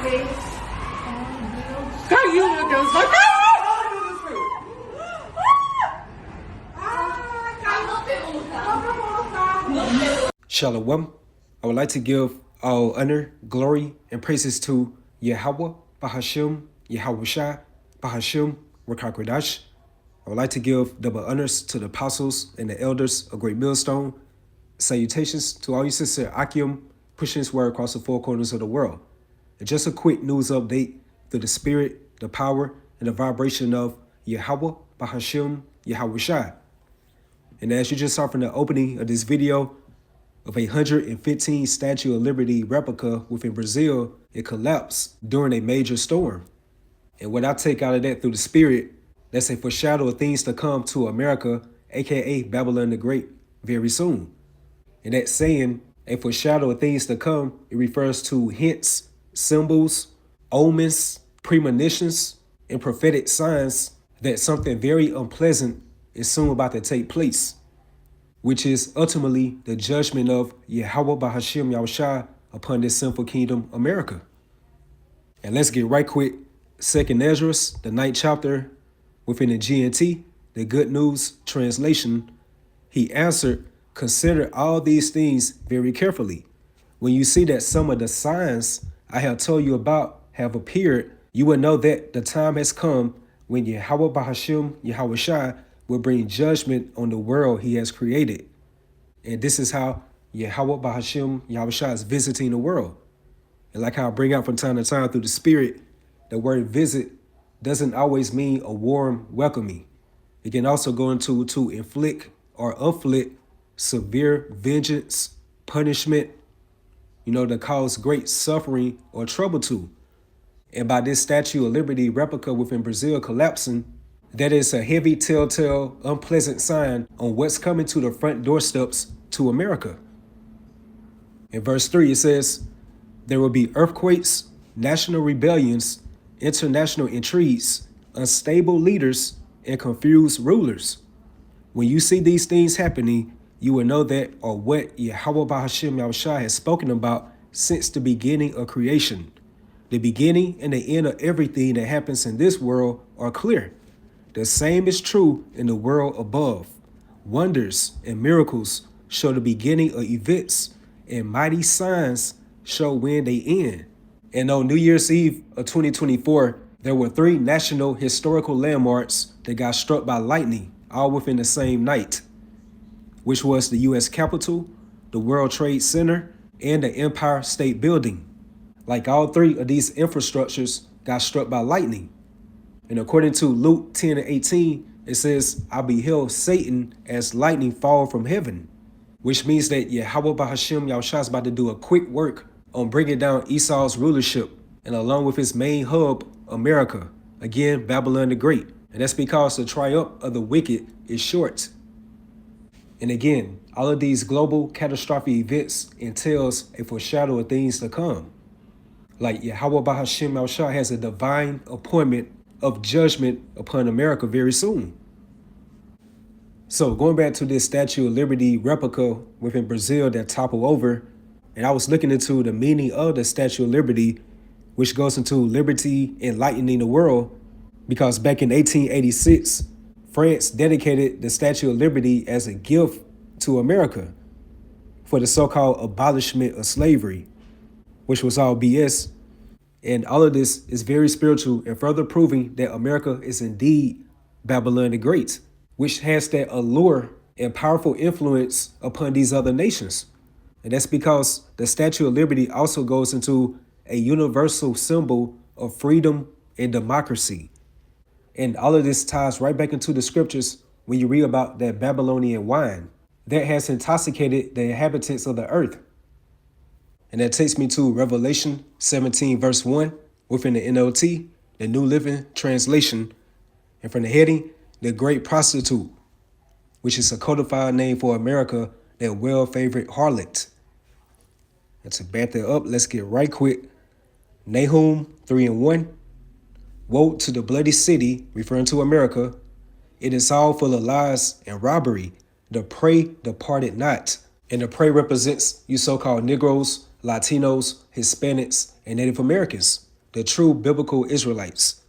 Kan you do this? Shalom. I would like to give all honor, glory, and praises to Yahweh, Bahashim, Yahweh Bahashim, Rakakradash. I would like to give double honors to the apostles and the elders of Great Millstone. Salutations to all you sincere Akim, pushing this word across the four corners of the world. And just a quick news update through the spirit, the power, and the vibration of Yahweh, Bahashim, Yahweh. And as you just saw from the opening of this video, of a 115 Statue of Liberty replica within Brazil, it collapsed during a major storm. And what I take out of that through the spirit, that's a foreshadow of things to come to America, aka Babylon the Great, very soon. And that saying, a foreshadow of things to come, it refers to hints, symbols, omens, premonitions, and prophetic signs that something very unpleasant is soon about to take place, which is ultimately the judgment of Yahweh Bahashim Yahushua upon this sinful kingdom, America. And let's get right quick. 2nd Ezra, the 9th chapter, within the GNT, the Good News translation, he answered, consider all these things very carefully. When you see that some of the signs I have told you about have appeared, you will know that the time has come when Yahweh Bahashim Yahushua will bring judgment on the world he has created. And this is how Yahweh Bahashim Yahushua is visiting the world. And like how I bring out from time to time through the spirit, the word visit doesn't always mean a warm welcoming. It can also go into to inflict or afflict severe vengeance, punishment, to cause great suffering or trouble to. And by this Statue of Liberty replica within Brazil collapsing, that is a heavy telltale, unpleasant sign on what's coming to the front doorsteps to America. In verse 3, it says, there will be earthquakes, national rebellions, international intrigues, unstable leaders, and confused rulers. When you see these things happening, you will know that or what Yahweh Bahashim Yahushua has spoken about since the beginning of creation. The beginning and the end of everything that happens in this world are clear. The same is true in the world above. Wonders and miracles show the beginning of events, and mighty signs show when they end. And on New Year's Eve of 2024, there were 3 national historical landmarks that got struck by lightning, all within the same night, which was the U.S. Capitol, the World Trade Center, and the Empire State Building. Like all 3 of these infrastructures got struck by lightning. And according to Luke 10:18, it says, I beheld Satan as lightning fall from heaven, which means that Yahweh Bahashim Yahushua is about to do a quick work on bringing down Esau's rulership, and along with his main hub, America, again, Babylon the Great. And that's because the triumph of the wicked is short. And again, all of these global catastrophic events entails a foreshadow of things to come. Like Yahweh Bahashim Yahushua has a divine appointment of judgment upon America very soon. So going back to this Statue of Liberty replica within Brazil that toppled over, and I was looking into the meaning of the Statue of Liberty, which goes into liberty enlightening the world, because back in 1886, France dedicated the Statue of Liberty as a gift to America for the so-called abolishment of slavery, which was all BS. And all of this is very spiritual and further proving that America is indeed Babylon the Great, which has that allure and powerful influence upon these other nations. And that's because the Statue of Liberty also goes into a universal symbol of freedom and democracy. And all of this ties right back into the scriptures when you read about that Babylonian wine that has intoxicated the inhabitants of the earth. And that takes me to Revelation 17, verse 1, within the NLT, the New Living Translation. And from the heading, the Great Prostitute, which is a codified name for America, that well-favored harlot. And to back that up, let's get right quick. Nahum 3:1. Woe to the bloody city, referring to America. It is all full of lies and robbery. The prey departed not. And the prey represents you so-called Negroes, Latinos, Hispanics, and Native Americans. the true biblical Israelites.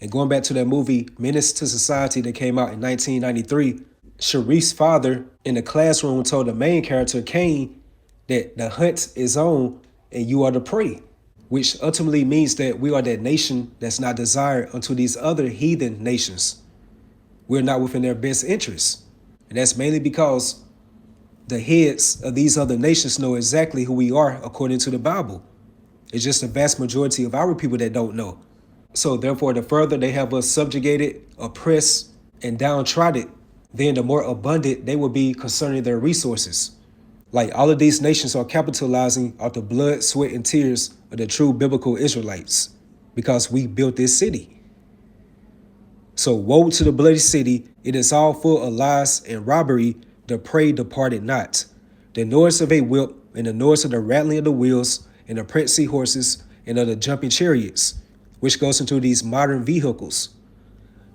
And going back to that movie, Menace to Society, that came out in 1993, Sharif's father in the classroom told the main character, Cain, that the hunt is on and you are the prey, which ultimately means that we are that nation that's not desired unto these other heathen nations. We're not within their best interests. And that's mainly because the heads of these other nations know exactly who we are according to the Bible. It's just the vast majority of our people that don't know. So therefore, the further they have us subjugated, oppressed, and downtrodden, then the more abundant they will be concerning their resources. Like all of these nations are capitalizing off the blood, sweat, and tears of the true biblical Israelites because we built this city. So woe to the bloody city, it is all full of lies and robbery, the prey departed not. The noise of a whip and the noise of the rattling of the wheels and the prancing horses and of the jumping chariots, which goes into these modern vehicles.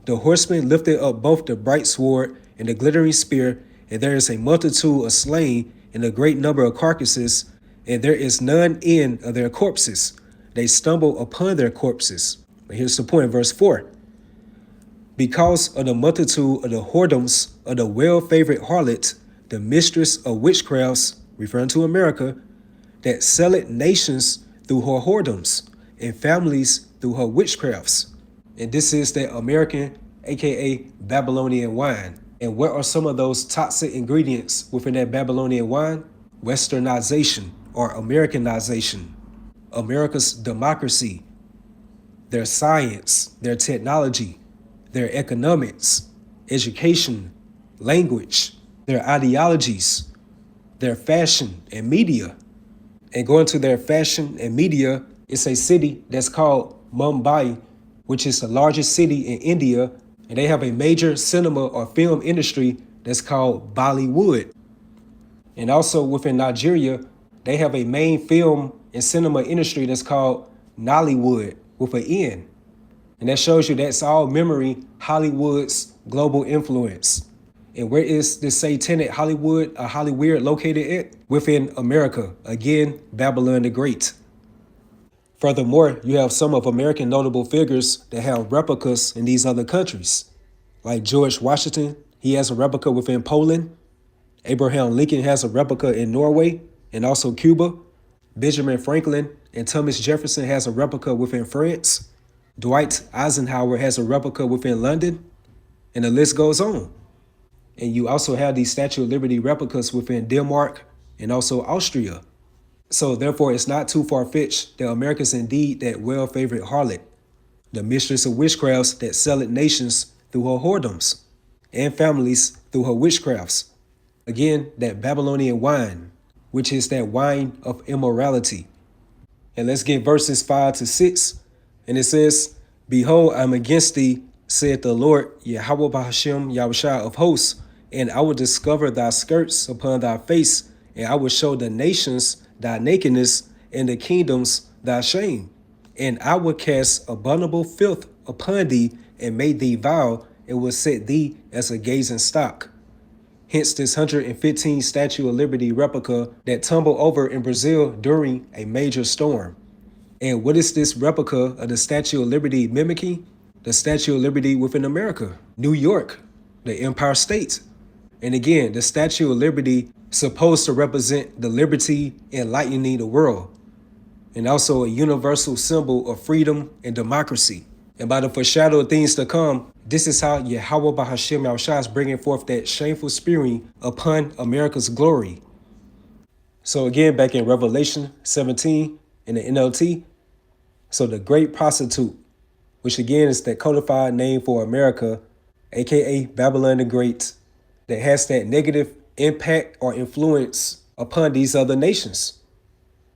The horsemen lifted up both the bright sword and the glittering spear, and there is a multitude of slain and a great number of carcasses, and there is none end of their corpses. They stumble upon their corpses. But here's the point, verse 4. Because of the multitude of the whoredoms of the well-favored harlot, the mistress of witchcrafts, referring to America, that selleth nations through her whoredoms, and families through her witchcrafts. And this is the American, aka Babylonian wine. And what are some of those toxic ingredients within that Babylonian wine? Westernization or Americanization, America's democracy, their science, their technology, their economics, education, language, their ideologies, their fashion and media. And going to their fashion and media, it's a city that's called Mumbai, which is the largest city in India, and they have a major cinema or film industry that's called Bollywood. And also within Nigeria, they have a main film and cinema industry that's called Nollywood with an N. And that shows you that's all memory Hollywood's global influence. And where is this satanic Hollywood, Hollyweird located at? Within America. Again, Babylon the Great. Furthermore, you have some of American notable figures that have replicas in these other countries. Like George Washington, he has a replica within Poland. Abraham Lincoln has a replica in Norway and also Cuba. Benjamin Franklin and Thomas Jefferson has a replica within France. Dwight Eisenhower has a replica within London. And the list goes on. And you also have these Statue of Liberty replicas within Denmark and also Austria. So therefore, it's not too far-fetched that America is indeed that well-favored harlot, the mistress of witchcrafts that selleth nations through her whoredoms, and families through her witchcrafts. Again, that Babylonian wine, which is that wine of immorality. And let's get verses 5 to 6. And it says, Behold, I am against thee, saith the Lord, Yahweh Bahashem Yahushua of hosts, and I will discover thy skirts upon thy face, and I will show the nations thy nakedness, and the kingdoms thy shame. And I will cast abominable filth upon thee, and make thee vile, and will set thee as a gazing stock. Hence this 115 Statue of Liberty replica that tumbled over in Brazil during a major storm. And what is this replica of the Statue of Liberty mimicking? The Statue of Liberty within America, New York, the Empire State. And again, the Statue of Liberty supposed to represent the liberty enlightening the world, and also a universal symbol of freedom and democracy. And by the foreshadow of things to come, this is how Yahweh Bahashem Yahushua is bringing forth that shameful spearing upon America's glory. So again, back in Revelation 17 in the NLT, so the great prostitute, which again is the codified name for America, aka Babylon the Great, that has that negative impact or influence upon these other nations,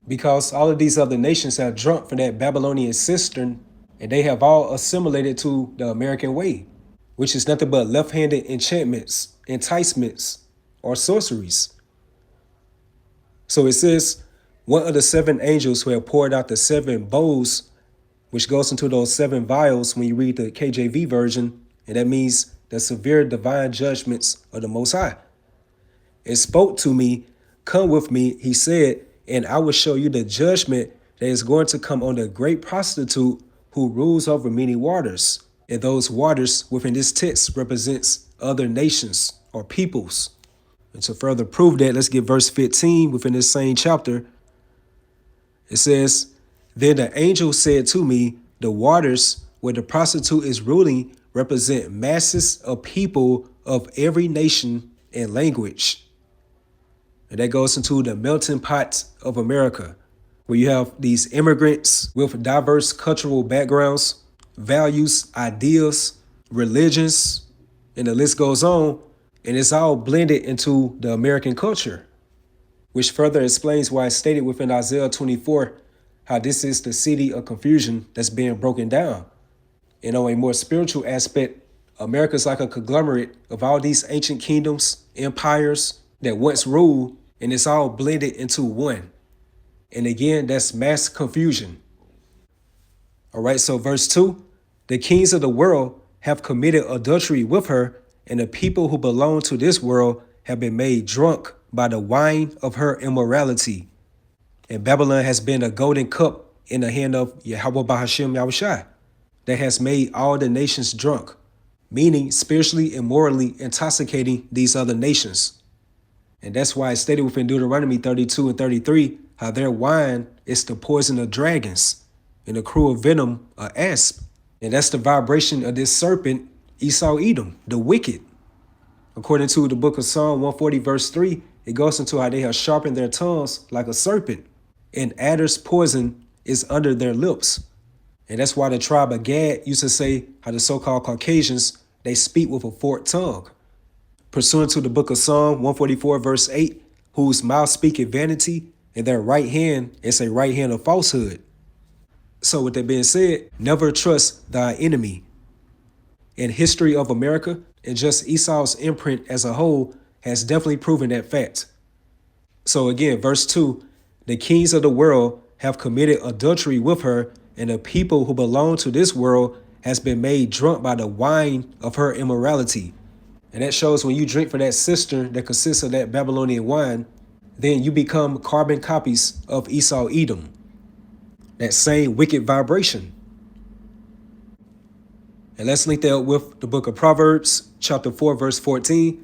because all of these other nations have drunk from that Babylonian cistern, and they have all assimilated to the American way, which is nothing but left-handed enchantments, enticements, or sorceries. So it says, one of the 7 angels who have poured out the 7 bowls, which goes into those 7 vials when you read the KJV version, and that means the severe divine judgments of the Most High. It spoke to me, come with me, he said, and I will show you the judgment that is going to come on the great prostitute who rules over many waters. And those waters within this text represents other nations or peoples. And to further prove that, let's get verse 15 within this same chapter. It says, "Then the angel said to me, the waters where the prostitute is ruling represent masses of people of every nation and language." And that goes into the melting pot of America, where you have these immigrants with diverse cultural backgrounds, values, ideas, religions, and the list goes on. And it's all blended into the American culture, which further explains why it's stated within Isaiah 24, how this is the city of confusion that's being broken down. And on a more spiritual aspect, America's like a conglomerate of all these ancient kingdoms, empires that once ruled, and it's all blended into one. And again, that's mass confusion. All right, so verse 2, "The kings of the world have committed adultery with her, and the people who belong to this world have been made drunk by the wine of her immorality. And Babylon has been a golden cup in the hand of Yahweh Bahashim Yahushai that has made all the nations drunk," meaning spiritually and morally intoxicating these other nations. And that's why it's stated within Deuteronomy 32 and 33, how their wine is the poison of dragons and the cruel venom of asp. And that's the vibration of this serpent, Esau Edom, the wicked. According to the book of Psalm 140, verse 3, it goes into how they have sharpened their tongues like a serpent, and adder's poison is under their lips. And that's why the tribe of Gad used to say how the so-called Caucasians, they speak with a forked tongue. Pursuant to the book of Psalm 144, verse 8, "Whose mouth speaketh vanity, and their right hand is a right hand of falsehood." So with that being said, never trust thy enemy. In history of America, and just Esau's imprint as a whole has definitely proven that fact. So again, verse 2, "The kings of the world have committed adultery with her, and the people who belong to this world has been made drunk by the wine of her immorality." And that shows when you drink from that cistern that consists of that Babylonian wine, then you become carbon copies of Esau Edom. That same wicked vibration. And let's link that up with the book of Proverbs, chapter 4, verse 14.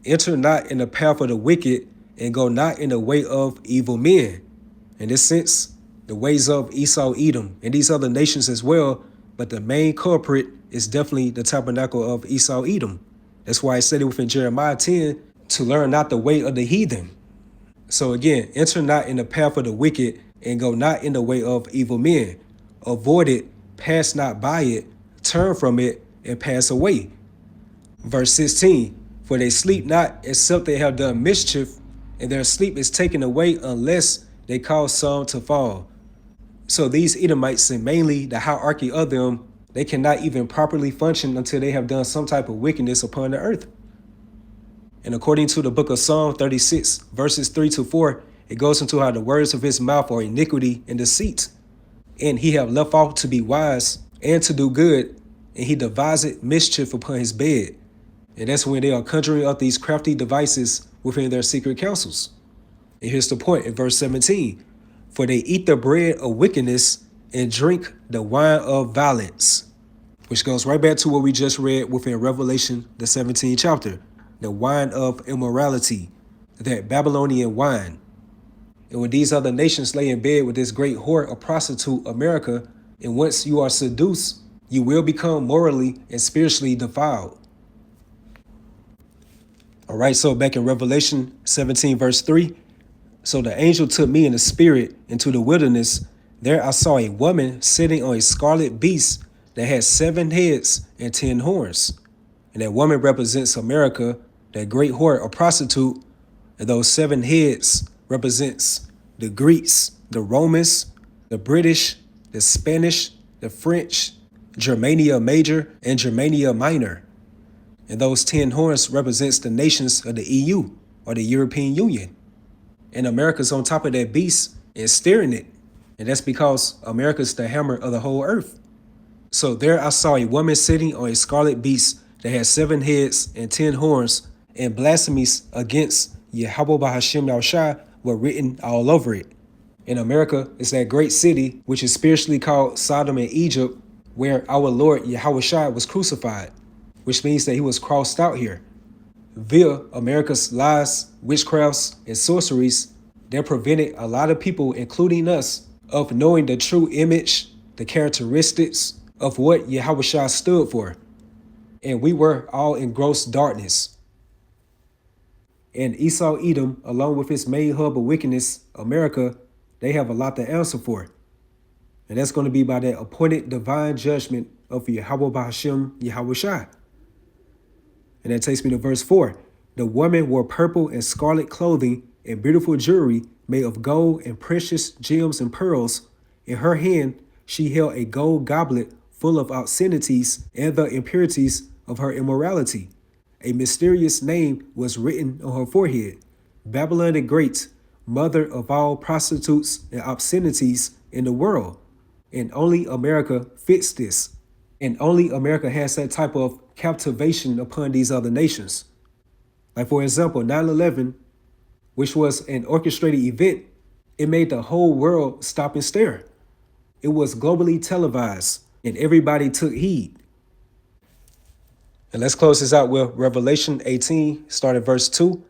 "Enter not in the path of the wicked, and go not in the way of evil men." In this sense, the ways of Esau Edom and these other nations as well, but the main culprit is definitely the tabernacle of Esau Edom. That's why I said it within Jeremiah 10, to learn not the way of the heathen. So again, enter not in the path of the wicked, and go not in the way of evil men. Avoid it, pass not by it, turn from it, and pass away. Verse 16, "For they sleep not except they have done mischief, and their sleep is taken away unless they cause some to fall." So these Edomites, and mainly the hierarchy of them, they cannot even properly function until they have done some type of wickedness upon the earth. And according to the book of Psalm 36, verses 3 to 4, it goes into how the words of his mouth are iniquity and deceit. "And he have left off to be wise and to do good, and he devised mischief upon his bed." And that's when they are conjuring up these crafty devices within their secret councils. And here's the point in verse 17, "For they eat the bread of wickedness and drink the wine of violence," which goes right back to what we just read within Revelation, the 17th chapter, the wine of immorality, that Babylonian wine. And when these other nations lay in bed with this great whore or prostitute, America, and once you are seduced, you will become morally and spiritually defiled. All right, so back in Revelation 17, verse 3, "So the angel took me in the spirit into the wilderness. There I saw a woman sitting on a scarlet beast that had 7 heads and 10 horns. And that woman represents America, that great whore or prostitute, and those 7 heads represents the Greeks, the Romans, the British, the Spanish, the French, Germania Major, and Germania Minor. And those 10 horns represents the nations of the EU, or the European Union. And America's on top of that beast and steering it. And that's because America's the hammer of the whole earth. So there I saw a woman sitting on a scarlet beast that had 7 heads and 10 horns, and blasphemies against Yahweh Bahashim Yahushai were written all over it. In America is that great city, which is spiritually called Sodom and Egypt, where our Lord Yahushua was crucified, which means that he was crossed out here. Via America's lies, witchcrafts, and sorceries, that prevented a lot of people, including us, of knowing the true image, the characteristics of what Yahushua stood for. And we were all in gross darkness. And Esau Edom, along with its main hub of wickedness, America, they have a lot to answer for. And that's going to be by that appointed divine judgment of Yahweh Bahashem Yahushua. And that takes me to verse 4. The woman wore purple and scarlet clothing and beautiful jewelry made of gold and precious gems and pearls. In her hand she held a gold goblet full of obscenities and the impurities of her immorality. A mysterious name was written on her forehead: Babylon the Great, mother of all prostitutes and obscenities in the world. And only America fits this. And only America has that type of captivation upon these other nations. Like, for example, 9/11, which was an orchestrated event, it made the whole world stop and stare. It was globally televised, and everybody took heed. And let's close this out with Revelation 18, starting verse 2.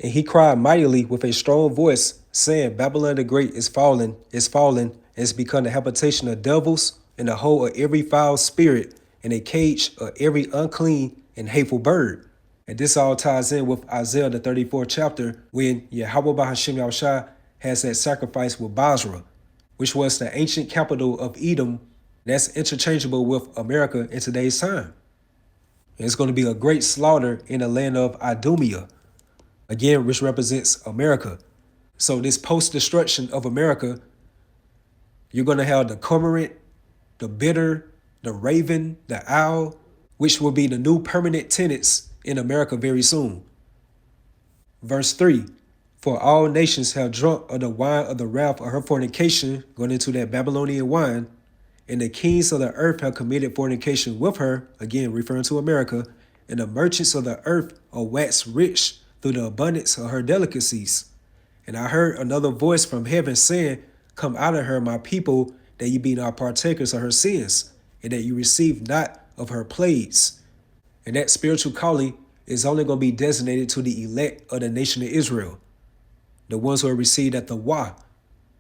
And he cried mightily with a strong voice, saying, Babylon the Great is fallen, and is become the habitation of devils, and the hole of every foul spirit, and a cage of every unclean and hateful bird. And this all ties in with Isaiah the 34th chapter, when Yahweh Bahashem Yahushua has that sacrifice with Basra, which was the ancient capital of Edom, that's interchangeable with America in today's time. And it's going to be a great slaughter in the land of Idumea, again, which represents America. So this post-destruction of America, you're going to have the cormorant, the bitter, the raven, the owl, which will be the new permanent tenants in America very soon. Verse 3, for all nations have drunk of the wine of the wrath of her fornication, going into that Babylonian wine, and the kings of the earth have committed fornication with her, again referring to America, and the merchants of the earth are waxed rich through the abundance of her delicacies. And I heard another voice from heaven saying, come out of her, my people, that ye be not partakers of her sins, and that you receive not of her plagues. And that spiritual calling is only going to be designated to the elect of the nation of Israel, the ones who are received at the Wah,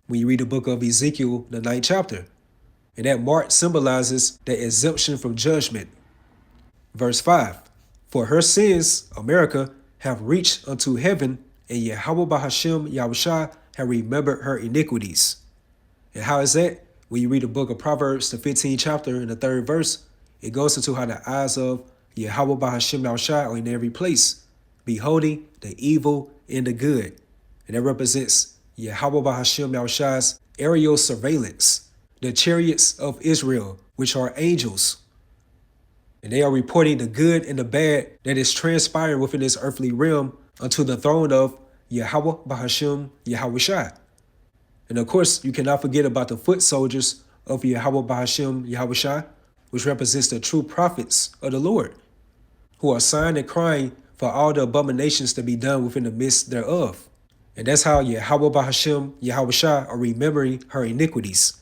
when you read the book of Ezekiel, the 9th chapter. And that mark symbolizes the exemption from judgment. Verse 5, for her sins, America, have reached unto heaven, and Yahweh Bahashem Yahushua have remembered her iniquities. And how is that? When you read the book of Proverbs, the 15th chapter, and the 3rd verse, it goes into how the eyes of Yahweh Bahashem Yahushua are in every place, beholding the evil and the good. And that represents Yahweh Bahashem Yahushua's aerial surveillance, the chariots of Israel, which are angels. And they are reporting the good and the bad that is transpiring within this earthly realm unto the throne of Yahweh Bahashem Yahushua. And of course, you cannot forget about the foot soldiers of Yahweh Bahashem Yahushua, which represents the true prophets of the Lord, who are sighing and crying for all the abominations to be done within the midst thereof. And that's how Yahweh Bahashem Yahushua are remembering her iniquities.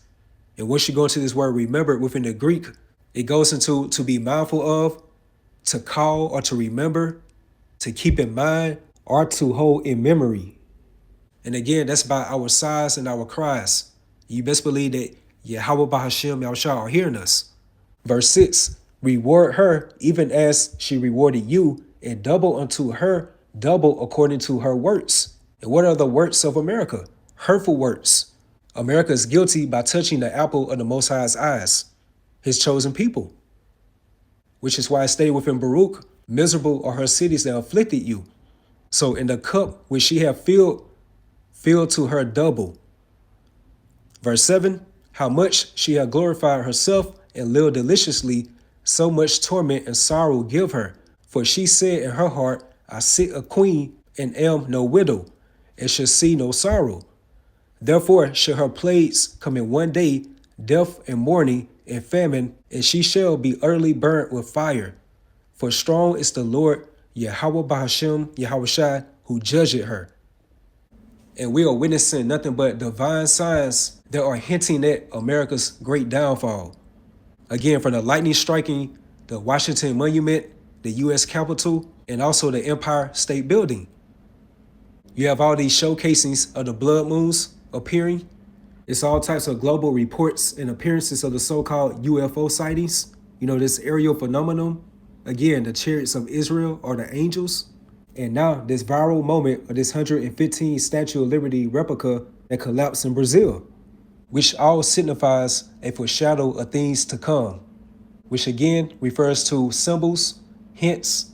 And once you go into this word remember within the Greek, it goes into to be mindful of, to call or to remember, to keep in mind, or to hold in memory. And again, that's by our sighs and our cries. You best believe that Yahweh Bahashem Yahushua are hearing us. Verse 6, reward her even as she rewarded you, and double unto her, double according to her works. And what are the works of America? Hurtful works. America is guilty by touching the apple of the Most High's eyes, his chosen people. Which is why I stay within Baruch, miserable are her cities that afflicted you. So in the cup which she have filled to her double. Verse 7, how much she hath glorified herself and lived deliciously, so much torment and sorrow give her. For she said in her heart, I sit a queen and am no widow, and shall see no sorrow. Therefore shall her plagues come in one day, death and mourning and famine, and she shall be utterly burnt with fire. For strong is the Lord Yahweh Bahashem Yahushua, who judgeth her. And we are witnessing nothing but divine signs that are hinting at America's great downfall. Again, from the lightning striking the Washington Monument, the U.S. Capitol, and also the Empire State Building. You have all these showcasings of the blood moons appearing. It's all types of global reports and appearances of the so-called UFO sightings. You know, this aerial phenomenon. Again, the chariots of Israel are the angels. And now this viral moment of this 115 Statue of Liberty replica that collapsed in Brazil, which all signifies a foreshadow of things to come, which again refers to symbols, hints,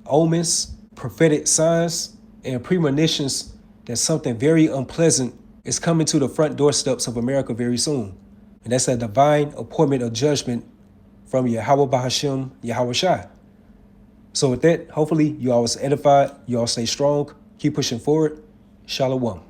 omens, prophetic signs, and premonitions that something very unpleasant is coming to the front doorsteps of America very soon. And that's a divine appointment of judgment from Yahweh Bahashem, Yahweh Shai. So with that, hopefully you all was edified, you all stay strong, keep pushing forward. Shalom.